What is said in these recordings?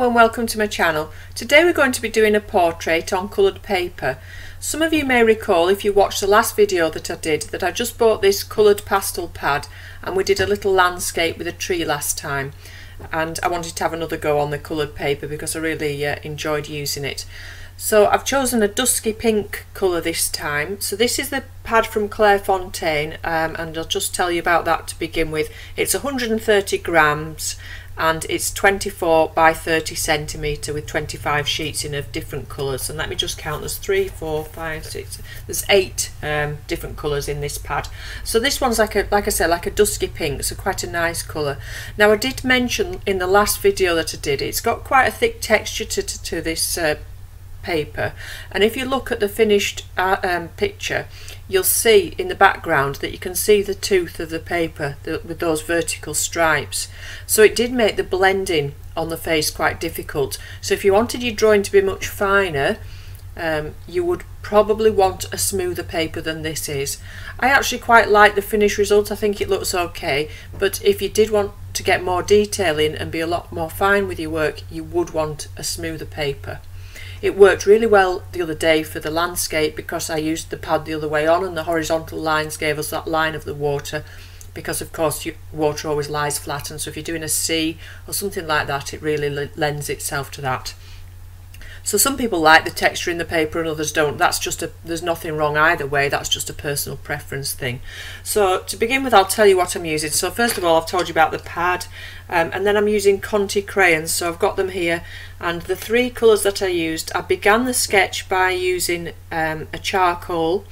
Hello and welcome to my channel. Today we're going to be doing a portrait on coloured paper. Some of you may recall, if you watched the last video that I did, that I just bought this coloured pastel pad and we did a little landscape with a tree last time, and I wanted to have another go on the coloured paper because I really enjoyed using it. So I've chosen a dusky pink colour this time. So this is the pad from Clairefontaine, and I'll just tell you about that to begin with. It's 130 grams and it's 24 by 30 centimetre with 25 sheets in of different colours. And let me just count, there's 3, 4, 5, 6, there's 8 different colours in this pad. So this one's like I said, like a dusky pink, so quite a nice colour. Now I did mention in the last video that I did, it's got quite a thick texture to this paper, and if you look at the finished picture, you'll see in the background that you can see the tooth of the paper with those vertical stripes. So it did make the blending on the face quite difficult. So if you wanted your drawing to be much finer, you would probably want a smoother paper than this is. I actually quite like the finished result. I think it looks okay, but if you did want to get more detail in and be a lot more fine with your work, you would want a smoother paper. It worked really well the other day for the landscape because I used the pad the other way on and the horizontal lines gave us that line of the water, because of course water always lies flat, and so if you're doing a sea or something like that, it really lends itself to that. So some people like the texture in the paper and others don't. That's just there's nothing wrong either way, that's just a personal preference thing. So to begin with, I'll tell you what I'm using. So first of all, I've told you about the pad, and then I'm using Conte Crayons. So I've got them here, and the 3 colours that I used, I began the sketch by using a charcoal.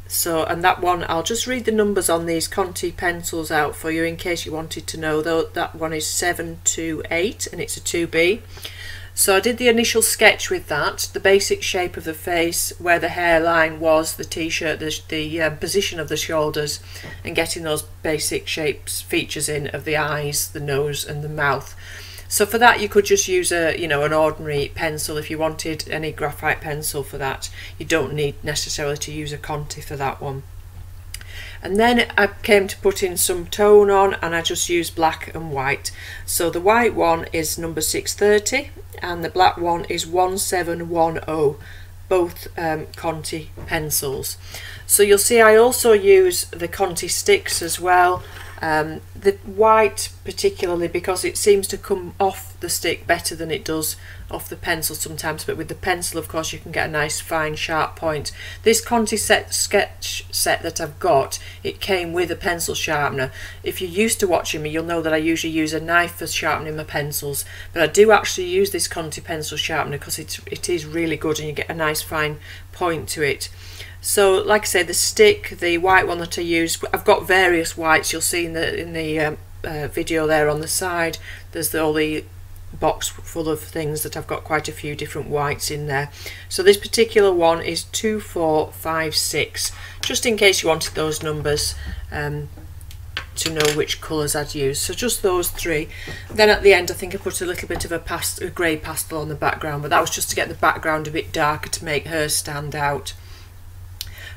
So, and that one, I'll just read the numbers on these Conte pencils out for you in case you wanted to know. Though that one is 728 and it's a 2B. So I did the initial sketch with that, the basic shape of the face, where the hairline was, the t-shirt, the position of the shoulders, and getting those basic shapes, features in of the eyes, the nose and the mouth. So for that you could just use an ordinary pencil if you wanted, any graphite pencil for that. You don't need necessarily to use a Conte for that one. And then I came to put in some tone on, and I just used black and white. So the white one is number 630 and the black one is 1710, both Conte pencils. So you'll see I also use the Conte sticks as well. The white particularly because it seems to come off the stick better than it does off the pencil sometimes, but with the pencil of course you can get a nice fine sharp point. This Conte sketch set that I've got, it came with a pencil sharpener. If you're used to watching me, you'll know that I usually use a knife for sharpening my pencils, but I do actually use this Conte pencil sharpener because it is really good and you get a nice fine point to it. So like I say, the stick, the white one that I use, I've got various whites. You'll see in the video there on the side, there's all the box full of things that I've got quite a few different whites in there. So this particular one is 2456, just in case you wanted those numbers to know which colours I'd use. So just those 3. Then at the end I think I put a little bit of a grey pastel on the background, but that was just to get the background a bit darker to make her stand out.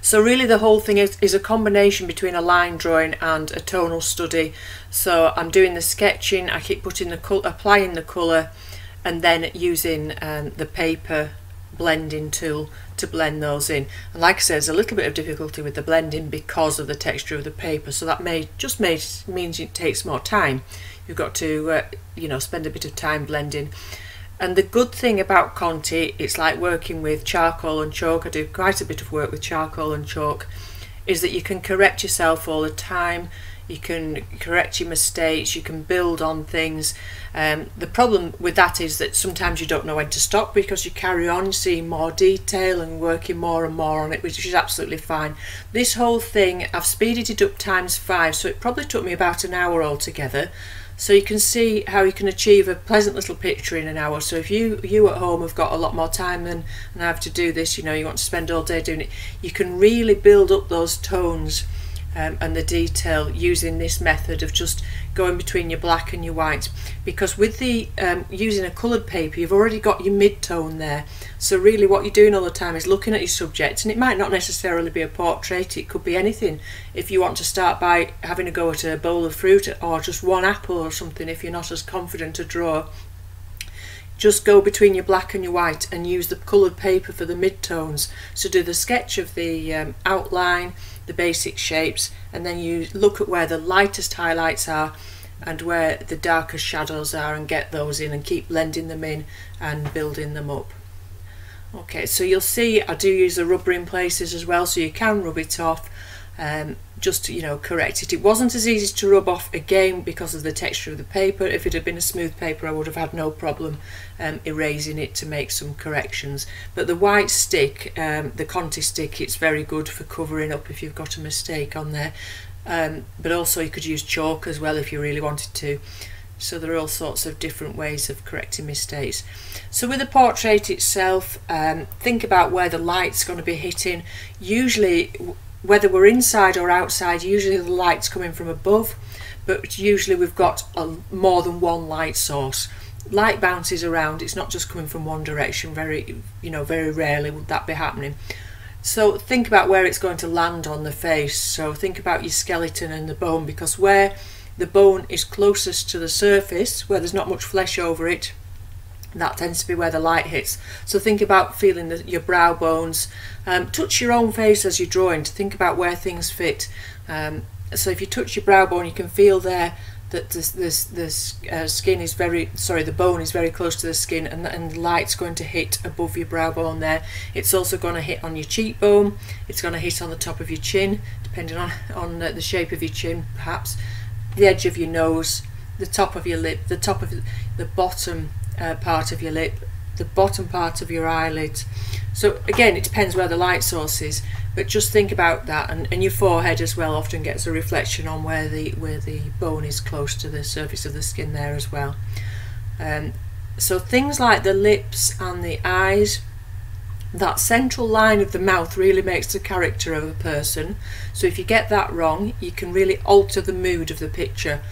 So really the whole thing is a combination between a line drawing and a tonal study. So I'm doing the sketching, I keep applying the colour, and then using the paper blending tool to blend those in. And like I said, there's a little bit of difficulty with the blending because of the texture of the paper, so that means it takes more time. You've got to spend a bit of time blending. And the good thing about Conte, it's like working with charcoal and chalk. I do quite a bit of work with charcoal and chalk, is that you can correct yourself all the time. You can correct your mistakes, you can build on things. The problem with that is that sometimes you don't know when to stop because you carry on seeing more detail and working more and more on it, which is absolutely fine. This whole thing, I've speeded it up ×5, so it probably took me about an hour altogether. So you can see how you can achieve a pleasant little picture in an hour. So if you at home have got a lot more time than I have to do this, you want to spend all day doing it, you can really build up those tones and the detail using this method of just going between your black and your white, because with the using a coloured paper you've already got your mid-tone there. So really what you're doing all the time is looking at your subject, and it might not necessarily be a portrait, it could be anything. If you want to start by having a go at a bowl of fruit or just one apple or something, if you're not as confident to draw, just go between your black and your white and use the coloured paper for the mid-tones. So do the sketch of the outline, the basic shapes, and then you look at where the lightest highlights are and where the darkest shadows are, and get those in and keep blending them in and building them up. Okay, so you'll see I do use a rubber in places as well, so you can rub it off, just to, you know, correct it. It wasn't as easy to rub off again because of the texture of the paper. If it had been a smooth paper, I would have had no problem erasing it to make some corrections. But the white stick, the Conte stick, it's very good for covering up if you've got a mistake on there. But also you could use chalk as well if you really wanted to. So there are all sorts of different ways of correcting mistakes. So with the portrait itself, think about where the light's going to be hitting. Usually, whether we're inside or outside, usually the light's coming from above, but usually we've got more than one light source. Light bounces around, it's not just coming from one direction. Very rarely would that be happening. So think about where it's going to land on the face. So think about your skeleton and the bone, because where the bone is closest to the surface, where there's not much flesh over it, that tends to be where the light hits. So think about feeling your brow bones. Touch your own face as you're drawing to think about where things fit. So if you touch your brow bone, you can feel there that the bone is very close to the skin, and the light's going to hit above your brow bone there. It's also going to hit on your cheekbone. It's going to hit on the top of your chin, depending on the shape of your chin, perhaps the edge of your nose, the top of your lip, the top of the bottom part of your lip, the bottom part of your eyelid. So again, it depends where the light source is, but just think about that. And your forehead as well often gets a reflection on where the bone is close to the surface of the skin there as well. So things like the lips and the eyes, that central line of the mouth really makes the character of a person. So if you get that wrong, you can really alter the mood of the picture.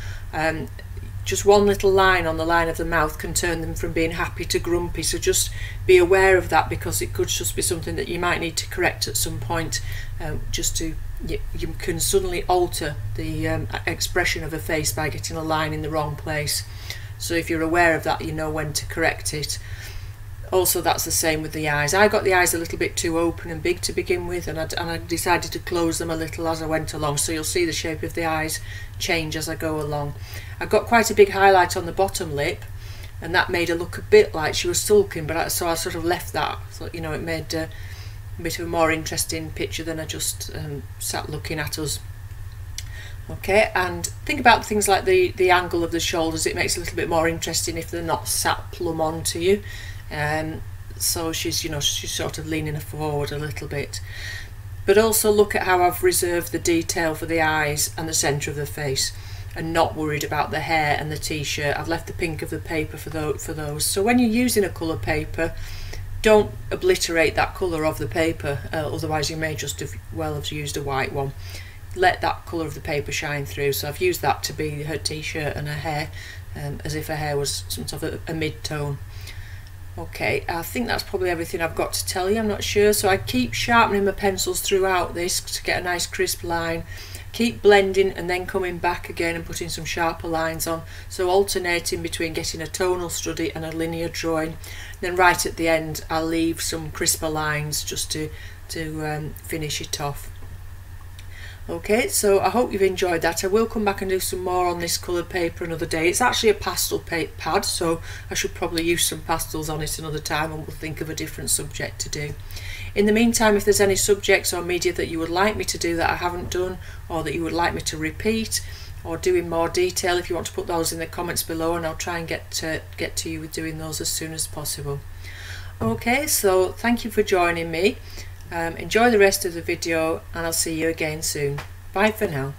Just one little line on the line of the mouth can turn them from being happy to grumpy. So just be aware of that, because it could just be something that you might need to correct at some point. You can suddenly alter the expression of a face by getting a line in the wrong place. So if you're aware of that, you know when to correct it. Also, that's the same with the eyes. I got the eyes a little bit too open and big to begin with, and I decided to close them a little as I went along. So you'll see the shape of the eyes change as I go along. I got quite a big highlight on the bottom lip, and that made her look a bit like she was sulking, but so I sort of left that. So, you know, it made a bit of a more interesting picture than I just sat looking at us. Okay, and think about things like the angle of the shoulders. It makes it a little bit more interesting if they're not sat plumb onto you. So she's sort of leaning forward a little bit. But also look at how I've reserved the detail for the eyes and the centre of the face, and not worried about the hair and the t-shirt. I've left the pink of the paper for those. So when you're using a colour paper, don't obliterate that colour of the paper, otherwise you may just have used a white one. Let that colour of the paper shine through. So I've used that to be her t-shirt and her hair, as if her hair was some sort of a mid-tone. Okay, I think that's probably everything I've got to tell you. I'm not sure. So I keep sharpening my pencils throughout this to get a nice crisp line. Keep blending and then coming back again and putting some sharper lines on. So alternating between getting a tonal study and a linear drawing. Then right at the end, I'll leave some crisper lines just to finish it off. Okay, so I hope you've enjoyed that. I will come back and do some more on this coloured paper another day. It's actually a pastel pad, so I should probably use some pastels on it another time, and we'll think of a different subject to do. In the meantime, if there's any subjects or media that you would like me to do that I haven't done, or that you would like me to repeat or do in more detail, if you want to put those in the comments below, and I'll try and get to you with doing those as soon as possible. Okay, so thank you for joining me. Enjoy the rest of the video, and I'll see you again soon. Bye for now.